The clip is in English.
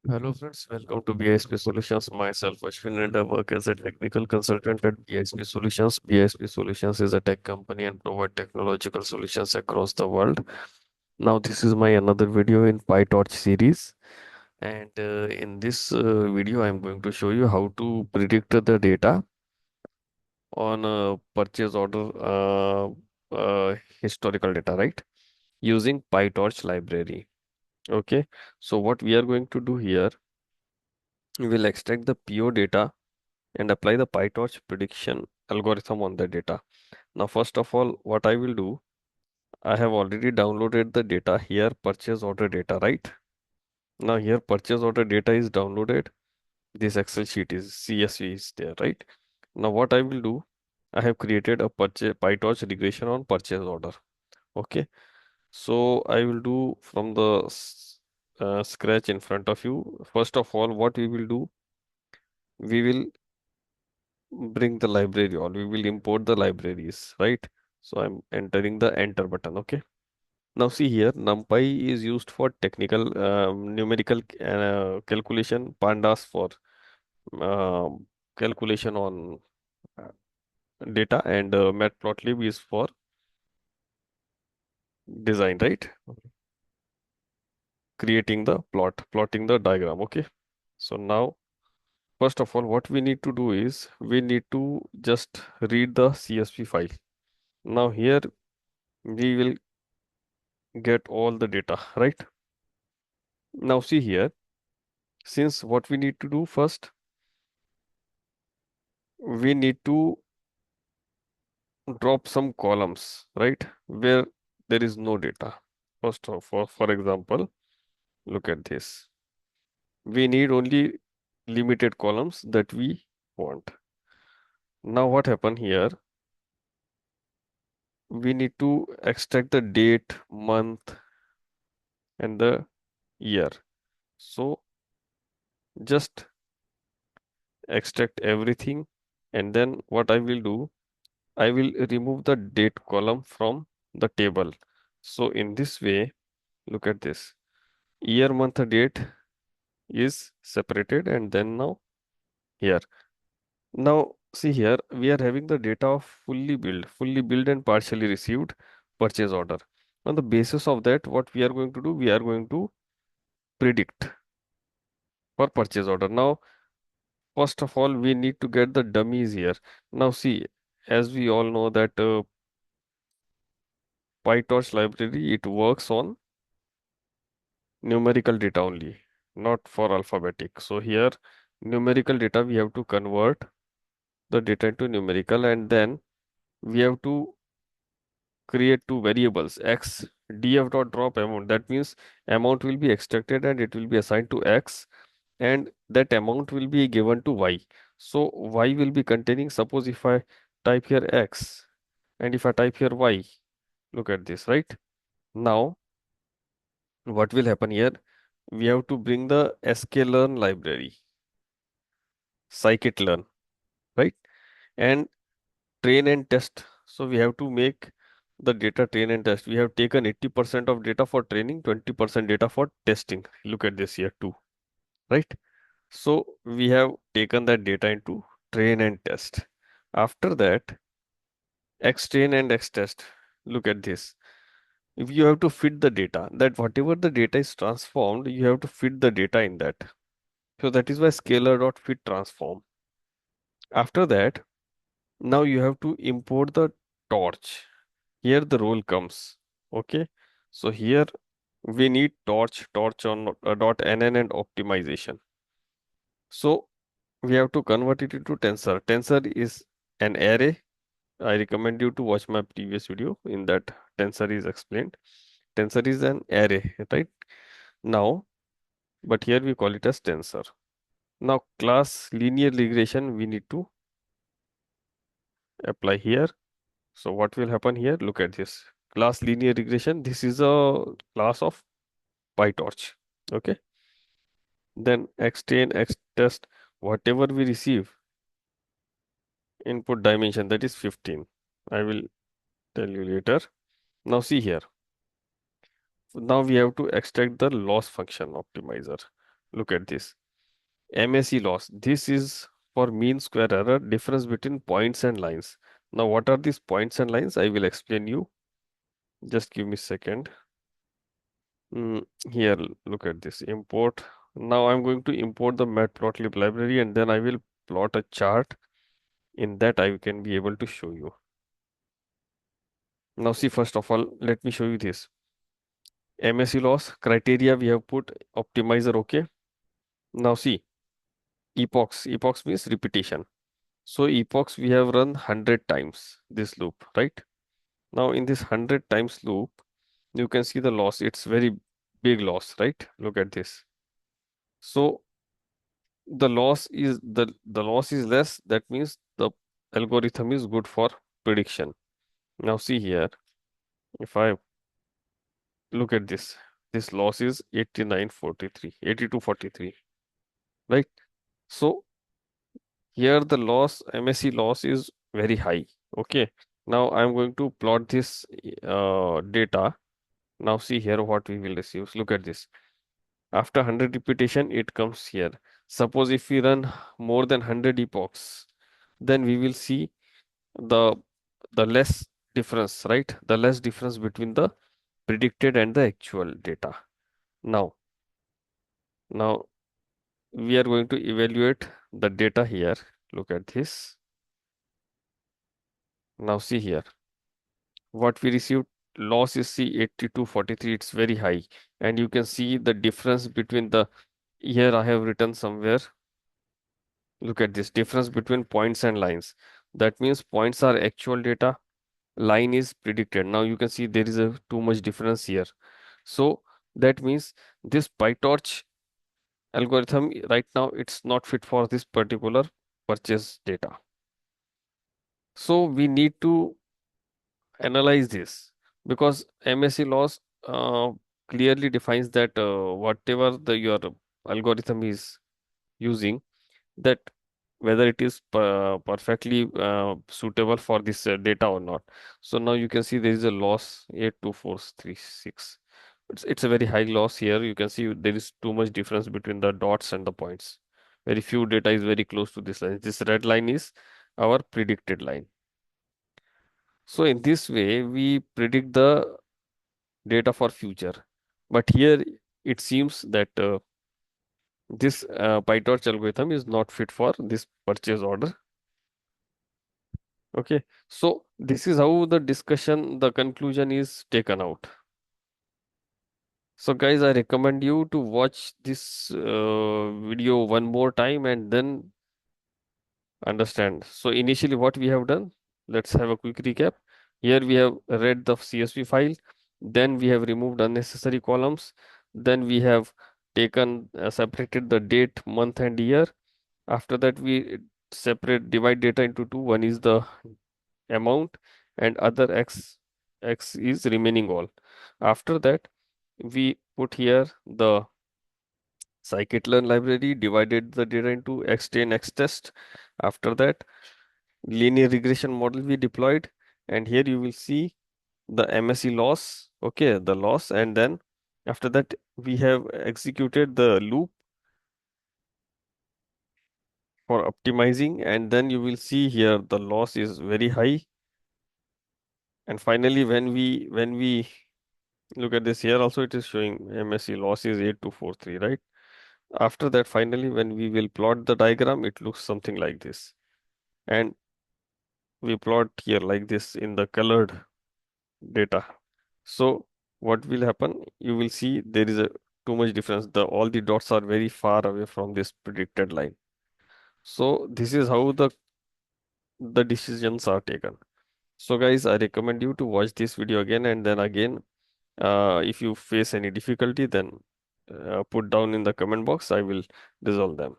Hello friends, welcome to BISP Solutions. Myself, Ashwin, and I work as a technical consultant at BISP Solutions. BISP Solutions is a tech company and provide technological solutions across the world. Now, this is my another video in PyTorch series, and in this video, I'm going to show you how to predict the data on purchase order historical data, right? Using PyTorch library. Okay, so what we are going to do here, we will extract the PO data and apply the PyTorch prediction algorithm on the data. Now, first of all, what I will do, I have already downloaded the data here, purchase order data, right? Now here purchase order data is downloaded. This Excel sheet is CSV is there, right? Now what I will do, I have created a purchase PyTorch regression on purchase order. Okay. So I will do from the scratch in front of you. First of all, what we will do, we will bring the library or we will import the libraries, right? So I'm entering the enter button. Okay. Now see here, NumPy is used for technical numerical calculation, pandas for calculation on uh, data, and matplotlib is for design, right? Creating the plotting the diagram. Okay. So now, first of all, what we need to do is we need to just read the CSV file. Now here we will get all the data, right? Now see here, since what we need to do first, we need to drop some columns, right? Where there is no data. First of all, for example, look at this. We need only limited columns that we want. Now what happened here? We need to extract the date, month, and the year. So just extract everything, and then what I will do, I will remove the date column from the table. So in this way, look at this. Year, month, date is separated, and then now here. Now see here, we are having the data of fully billed and partially received purchase order. On the basis of that, what we are going to do, we are going to predict for purchase order. Now, first of all, we need to get the dummies here. Now see, as we all know that PyTorch library, it works on numerical data only, not for alphabetic. So here, numerical data, we have to convert the data into numerical, and then we have to create two variables x df dot drop amount. That means amount will be extracted and it will be assigned to x, and that amount will be given to y. So y will be containing, suppose if I type here x and if I type here y, look at this, right? Now what will happen here? We have to bring the sklearn library, scikit-learn, right? And train and test. So we have to make the data train and test. We have taken 80% of data for training, 20% data for testing. Look at this here too, right? So we have taken that data into train and test. After that, X train and X test. Look at this. If you have to fit the data, that whatever the data is transformed, you have to fit the data in that. So that is why scalar dot fit transform. After that, now you have to import the torch. Here the role comes. Okay. So here we need torch on .nn and optimization. So we have to convert it into tensor. Tensor is an array. I recommend you to watch my previous video. In that, tensor is explained. Tensor is an array, right? Now, but here we call it as tensor. Now, class linear regression we need to apply here. So what will happen here? Look at this. Class linear regression. This is a class of PyTorch. Okay. Then extend, test, whatever we receive, input dimension, that is 15. I will tell you later. Now see here. Now we have to extract the loss function optimizer. Look at this. MSE loss. This is for mean square error, difference between points and lines. Now, what are these points and lines? I will explain you. Just give me a second. Here, look at this. Import. Now, I'm going to import the matplotlib library and then I will plot a chart. In that, I can be able to show you. Now, see, first of all, let me show you this. MSE loss criteria we have put optimizer. Okay. Now, see, epochs. Epochs means repetition. So epochs we have run 100 times this loop, right? Now in this 100 times loop, you can see the loss. It's very big loss, right? Look at this. So the loss is less. That means the algorithm is good for prediction. Now see here, if I look at this loss is 8943, 8243, right? So here the loss, MSE loss is very high. Okay. Now I'm going to plot this data. Now see here what we will receive. Look at this. After 100 repetition, it comes here. Suppose if we run more than 100 epochs, then we will see the the less difference, right? The less difference between the predicted and the actual data. Now, now we are going to evaluate the data here. Look at this. Now see here. What we received loss is C 8243. It's very high. And you can see the difference between the, here I have written somewhere. Look at this difference between points and lines. That means points are actual data, line is predicted. Now you can see there is a too much difference here. So that means this PyTorch algorithm right now it's not fit for this particular purchase data. So we need to analyze this because MSE loss clearly defines that whatever the your algorithm is using, that whether it is perfectly suitable for this data or not. So now you can see there is a loss 82436. It's a very high loss here. You can see there is too much difference between the dots and the points. Very few data is very close to this line. This red line is our predicted line. So in this way, we predict the data for future. But here it seems that this PyTorch algorithm is not fit for this purchase order. Okay, so this is how the discussion, the conclusion is taken out. So guys, I recommend you to watch this video one more time and then understand. So initially what we have done, let's have a quick recap. Here we have read the CSV file, then we have removed unnecessary columns, then we have taken separated the date, month and year. After that we divide data into two. One is the amount and other x is remaining all. After that we put here the scikit-learn library, divided the data into x10, x-test. After that linear regression model we deployed, and here you will see the MSE loss, okay, the loss, and then after that we have executed the loop for optimizing, and then you will see here the loss is very high. And finally when we look at this here also, it is showing MSE loss is 8243, right? After that, finally, when we will plot the diagram, it looks something like this. And we plot here like this in the colored data. So what will happen? You will see there is a too much difference. All the dots are very far away from this predicted line. So this is how the decisions are taken. So guys, I recommend you to watch this video again and then again. If you face any difficulty, then put down in the comment box. I will resolve them.